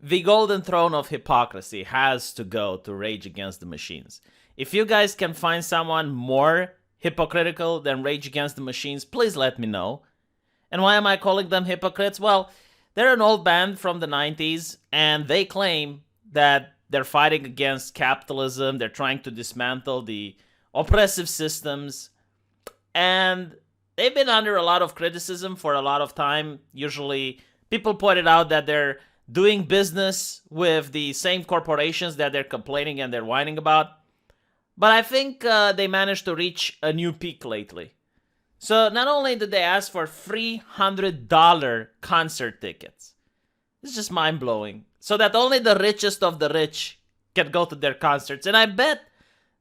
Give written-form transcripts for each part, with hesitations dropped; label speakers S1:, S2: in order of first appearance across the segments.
S1: the golden throne of hypocrisy has to go to Rage Against the Machines. If you guys can find someone more hypocritical than Rage Against the Machines, please let me know. And why am I calling them hypocrites? Well, they're an old band from the 90s, and they claim that they're fighting against capitalism, they're trying to dismantle the oppressive systems, and they've been under a lot of criticism for a lot of time. Usually, people pointed out that they're doing business with the same corporations that they're complaining and they're whining about. But I think they managed to reach a new peak lately. So not only did they ask for $300 concert tickets, it's just mind-blowing, so that only the richest of the rich can go to their concerts. And I bet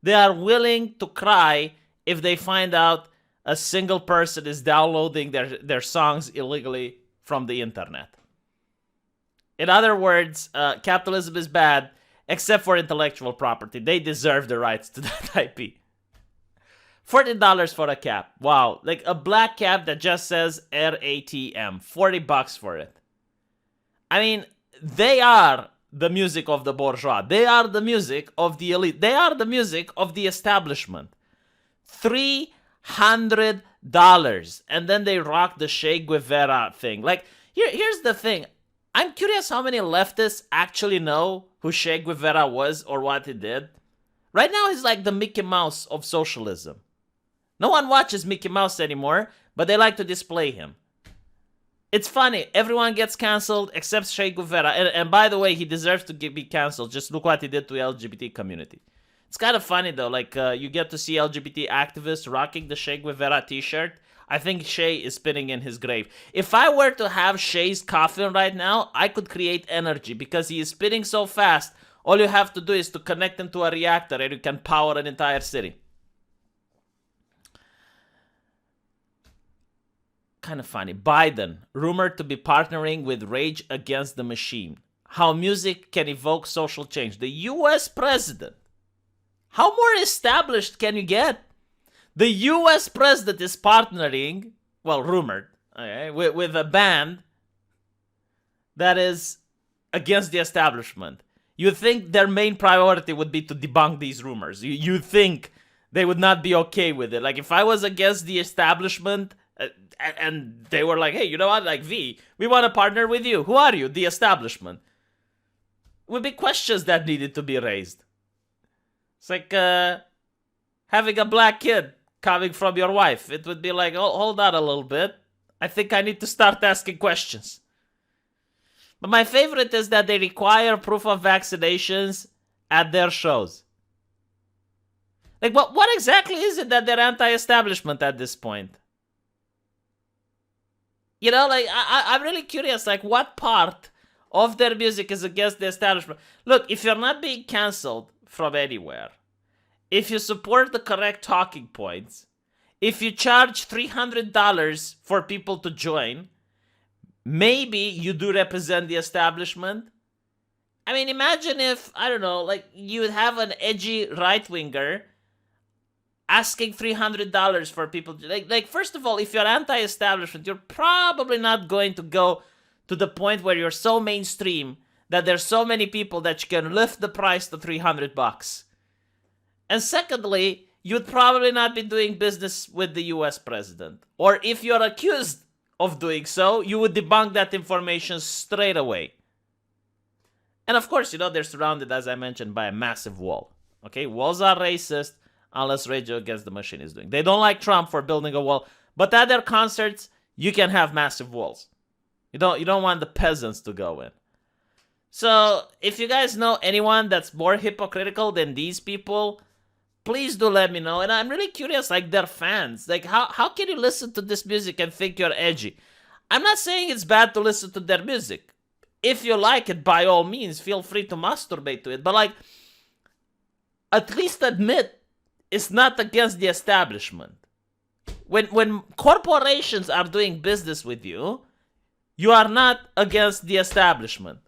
S1: they are willing to cry if they find out a single person is downloading their songs illegally from the internet. In other words, capitalism is bad, except for intellectual property. They deserve the rights to that IP. $40 for a cap. Wow. Like a black cap that just says RATM. $40 for it. I mean, they are the music of the bourgeois. They are the music of the elite. They are the music of the establishment. $300. And then they rock the Che Guevara thing. Like, here's the thing. I'm curious how many leftists actually know who Che Guevara was or what he did. Right now, he's like the Mickey Mouse of socialism. No one watches Mickey Mouse anymore, but they like to display him. It's funny. Everyone gets canceled except Che Guevara. And by the way, he deserves to be canceled. Just look what he did to the LGBT community. It's kind of funny, though. Like, you get to see LGBT activists rocking the Che Guevara t-shirt. I think Che is spinning in his grave. If I were to have Che's coffin right now, I could create energy because he is spinning so fast. All you have to do is to connect him to a reactor and you can power an entire city. Kind of funny. Biden, rumored to be partnering with Rage Against the Machine. How music can evoke social change. The US president. How more established can you get? The US president is partnering, well, rumored, okay, with a band that is against the establishment. You think their main priority would be to debunk these rumors. You think they would not be okay with it. Like, if I was against the establishment and they were like, hey, you know what, like, V, we want to partner with you. Who are you? The establishment. Would be questions that needed to be raised. It's like having a black kid coming from your wife. It would be like, oh, hold on a little bit. I think I need to start asking questions. But my favorite is that they require proof of vaccinations at their shows. Like, what exactly is it that they're anti-establishment at this point? You know, like, I'm really curious, like, what part of their music is against the establishment? Look, if you're not being canceled from anywhere, if you support the correct talking points, if you charge $300 for people to join, maybe you do represent the establishment. I mean, imagine if, I don't know, like, you would have an edgy right-winger asking $300 for people to, like, first of all, if you're anti-establishment, you're probably not going to go to the point where you're so mainstream that there's so many people that you can lift the price to $300. And secondly, you'd probably not be doing business with the US president. Or if you're accused of doing so, you would debunk that information straight away. And of course, you know, they're surrounded, as I mentioned, by a massive wall. Okay, walls are racist unless Rage Against the Machine is doing. They don't like Trump for building a wall, but at their concerts, you can have massive walls. You don't want the peasants to go in. So, if you guys know anyone that's more hypocritical than these people, please do let me know. And I'm really curious, like, their fans. Like, how can you listen to this music and think you're edgy? I'm not saying it's bad to listen to their music. If you like it, by all means, feel free to masturbate to it. But, like, at least admit it's not against the establishment. When corporations are doing business with you, you are not against the establishment.